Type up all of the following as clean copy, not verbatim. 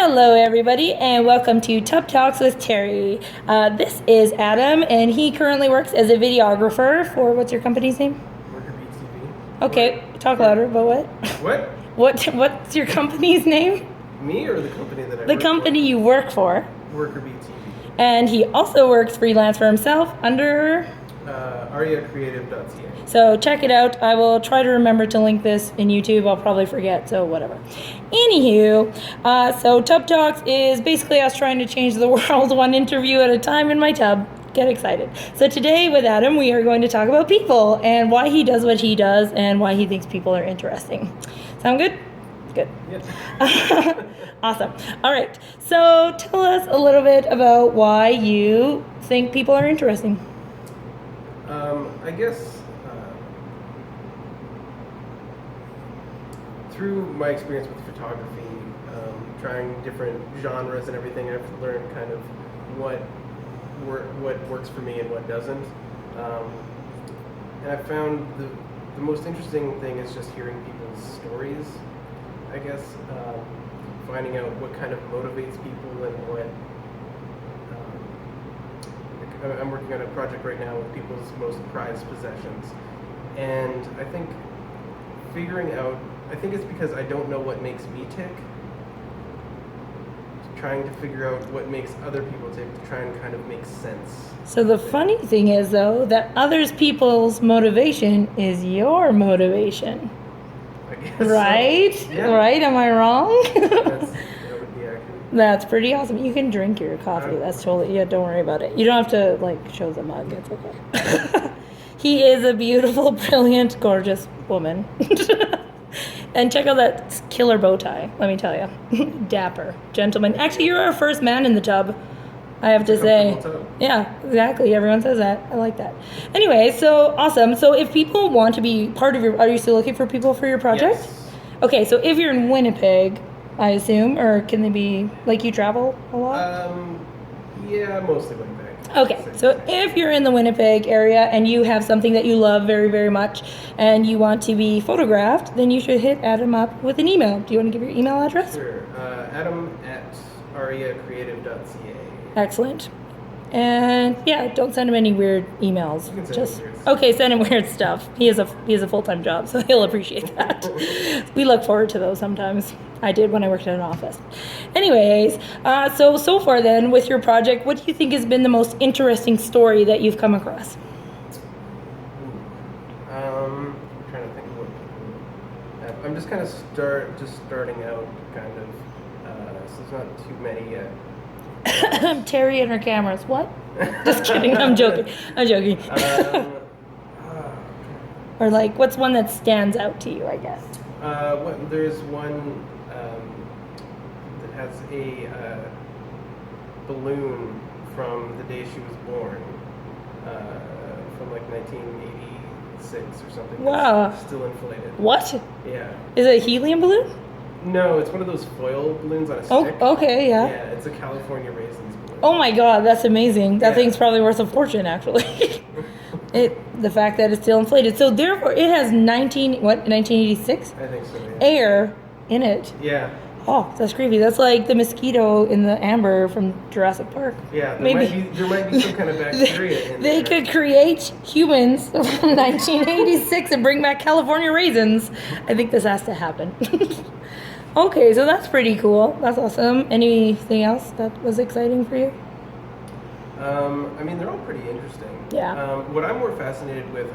Hello, everybody, and welcome to Tub Talks with Terry. This is Adam, and he currently works as a videographer for, what's your company's name? Worker Beats TV. Okay, talk louder, but what? What's your company's name? Me or the company that I The work company you work for. for? Worker Beats TV. And he also works freelance for himself under... AriaCreative.ca. So check it out. I will try to remember to link this in YouTube. I'll probably forget, so whatever. Anywho, so Tub Talks is basically us trying to change the world one interview at a time in my tub. Get excited. So today with Adam, we are going to talk about people and why he does what he does and why he thinks people are interesting. Sound good? Good. Yep. Awesome. All right. So tell us a little bit about why you think people are interesting. I guess through my experience with photography, trying different genres and everything, I've learned kind of what works for me and what doesn't. And I found the most interesting thing is just hearing people's stories, I guess, finding out what kind of motivates people and what. I'm working on a project right now with people's most prized possessions, and I think I think it's because I don't know what makes me tick. Trying to figure out what makes other people tick to try and kind of make sense. So the funny thing is, though, that others people's motivation is your motivation. I guess. Right? So. Yeah. Right? Am I wrong? That would be accurate. That's pretty awesome. You can drink your coffee. That's totally, yeah, don't worry about it. You don't have to, show the mug. It's okay. He is a beautiful, brilliant, gorgeous woman. And check out that killer bow tie, let me tell you. Dapper gentleman. Actually, you're our first man in the tub, I have to say. Yeah, exactly. Everyone says that. I like that. Anyway, so awesome. So if people want to be part of your, are you still looking for people for your project? Yes. Okay, so if you're in Winnipeg, I assume, or can they be, you travel a lot? Yeah, mostly Winnipeg. Okay, so if you're in the Winnipeg area and you have something that you love very, very much and you want to be photographed, then you should hit Adam up with an email. Do you want to give your email address? Sure. Adam@ariacreative.ca. Excellent. And yeah, don't send him any weird emails. You can send him weird stuff. Okay, send him weird stuff. He has a full-time job, so he'll appreciate that. We look forward to those sometimes. I did when I worked in an office. Anyways, so far then with your project, what do you think has been the most interesting story that you've come across? I'm trying to think of what people. I'm just kind of starting out, kind of. So there's not too many yet. Terry and her cameras. What? Just kidding. I'm joking. Or what's one that stands out to you, I guess? There's one that has a balloon from the day she was born, from 1986 or something. Wow. It's still inflated. What? Yeah. Is it a helium balloon? No, it's one of those foil balloons on a stick. Oh, okay, yeah. Yeah, it's a California Raisins balloon. Oh my God, that's amazing. That Yeah. thing's probably worth a fortune, actually. The fact that it's still inflated. So therefore, it has 1986 I think so, yeah. air in it. Yeah. Oh, that's creepy. That's like the mosquito in the amber from Jurassic Park. Yeah, Maybe there might be some kind of bacteria in they there. could create humans from 1986 and bring back California raisins. I think this has to happen. Okay, so that's pretty cool. That's awesome. Anything else that was exciting for you? They're all pretty interesting. Yeah. What I'm more fascinated with,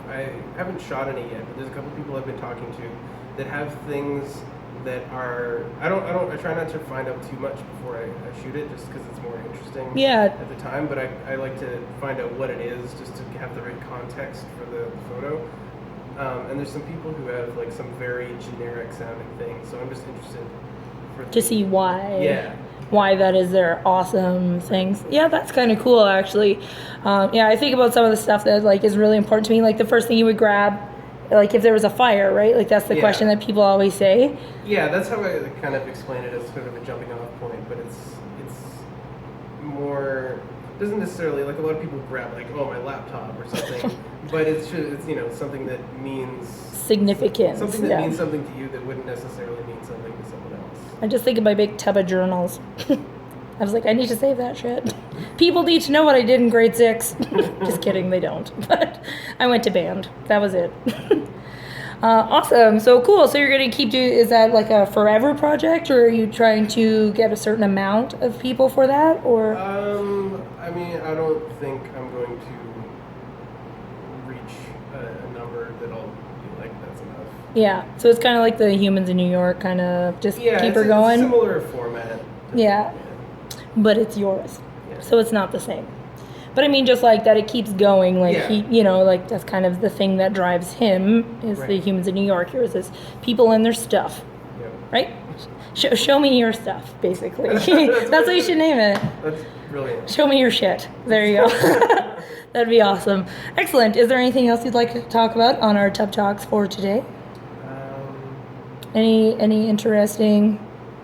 I haven't shot any yet, but there's a couple people I've been talking to that have things that are, I try not to find out too much before I shoot it, just because it's more interesting Yeah. at the time, but I like to find out what it is, just to have the right context for the photo. And there's some people who have some very generic sounding things, so I'm just interested To see why. Yeah. Why that is their awesome things. Yeah, that's kind of cool, actually. I think about some of the stuff that is really important to me. The first thing you would grab, if there was a fire, right? That's the question that people always say. Yeah, that's how I kind of explain it as sort of a jumping off point, but it's more, doesn't necessarily, a lot of people grab my laptop or something, but it's something that means significance. Something that means something to you that wouldn't necessarily mean something to someone else. I just think of my big tub of journals. I was like, I need to save that shit. People need to know what I did in grade 6. Just kidding, they don't. But I went to band. That was it. Awesome. So cool. So you're going to keep doing, is that like a forever project, or are you trying to get a certain amount of people for that, or? I mean, I don't think I'm going to reach a number that I'll be like, that's enough. Yeah. So it's kind of like the Humans in New York, kind of just keep her It's going. a similar format. Yeah. But it's yours. Yeah. So it's not the same. But I mean, just like that, it keeps going. Like Yeah. he, you know, like that's kind of the thing that drives him is the Right. Humans in New York. Here's this people and their stuff, Yeah. right? Show me your stuff, basically. That's what you should name it. That's brilliant. Show me your shit. There you go. That'd be awesome. Excellent. Is there anything else you'd like to talk about on our Tub Talks for today? Any interesting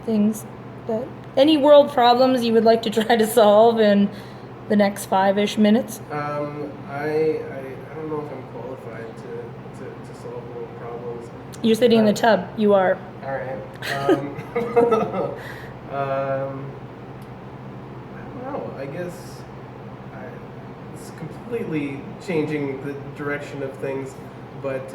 things that any world problems you would like to try to solve in the next 5-ish minutes? I don't know if I'm qualified to solve world problems. You're sitting in the tub. You are. All right. I don't know. I guess it's completely changing the direction of things, but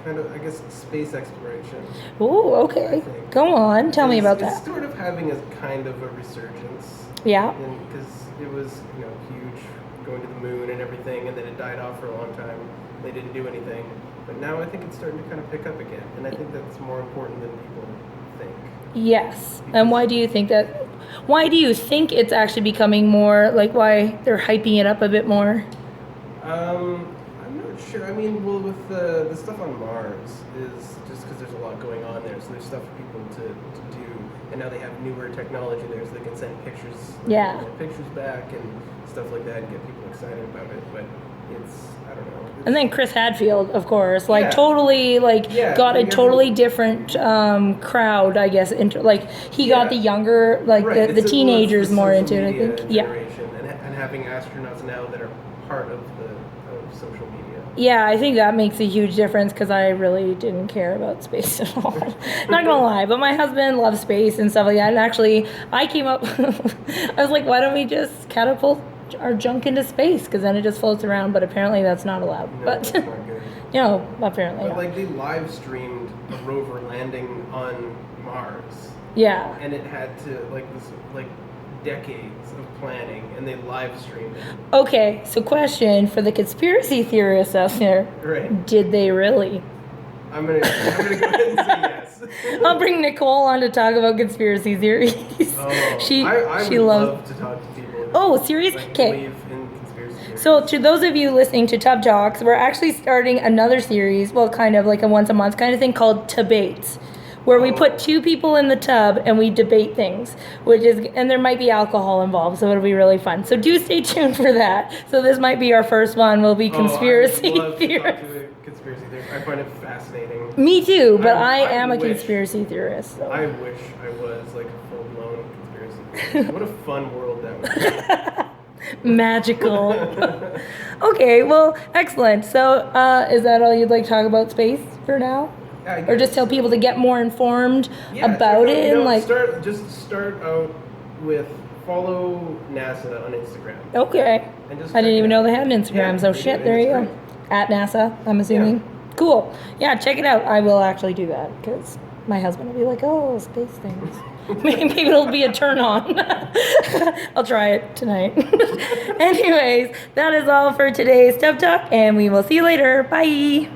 kind of, I guess, space exploration. Oh, okay. Go on. Tell me about It's that. sort of having a kind of a resurgence. Yeah. Because it was, huge, going to the moon and everything, and then it died off for a long time. They didn't do anything. But now I think it's starting to kind of pick up again, and I think that's more important than people think. Yes. And why do you think that? Why do you think it's actually becoming more, like, why they're hyping it up a bit more? I'm not sure. I mean, well, with the stuff on Mars is just because there's a lot going on there, so there's stuff for people to do, and now they have newer technology there, so they can send pictures, Yeah. pictures back and stuff like that, and get people excited about it. But it's, I don't know. And then Chris Hadfield, of course, like Yeah. totally, like Yeah, got a like totally different crowd, I guess. Like he got Yeah. the younger, like Right, the it's teenagers the more social into it. I media think. Yeah. generation, and having astronauts now that are part of social media. Yeah, I think that makes a huge difference because I really didn't care about space at all. Not gonna lie, but my husband loves space and stuff like that. And actually, I came up, I was like, why don't we just catapult our junk into space? Because then it just floats around. But apparently, that's not allowed. No, But that's not good. apparently, But not. like they live streamed a rover landing on Mars, Yeah. and it had to like decades of planning, and they live streamed it. Okay, so question for the conspiracy theorists out there: Right. did they really? I'm gonna go ahead and say yes. I'll bring Nicole on to talk about conspiracy theories. Oh, she I she would loves. love to talk to people. Oh, serious? Like, Okay. believe in conspiracy theories. So to those of you listening to Tub Talks, we're actually starting another series, well, kind of like a once a month kind of thing called Debates, where we put 2 people in the tub and we debate things, and there might be alcohol involved, so it'll be really fun. So do stay tuned for that. So this might be our first one. Will be conspiracy I would love to talk theorists. to a conspiracy theorist. I find it fascinating. Me too, but I I am a wish- conspiracy theorist. So. I wish I was like a full-blown conspiracy theorist. What a fun world that would be. Magical. Okay, well, excellent. So, is that all you'd like to talk about space for now? Yeah, I Or just guess. tell people to get more informed Yeah, about check out, it and like start out with follow NASA on Instagram. okay. And just I didn't check even it know out. they had an Instagram, Yeah, so they shit, do, there and you it's go. At NASA, I'm assuming. Cool. Yeah, check it out. I will actually do that because my husband will be like, oh, space things. Maybe it'll be a turn on. I'll try it tonight. Anyways, that is all for today's Tub Talk, and we will see you later. Bye.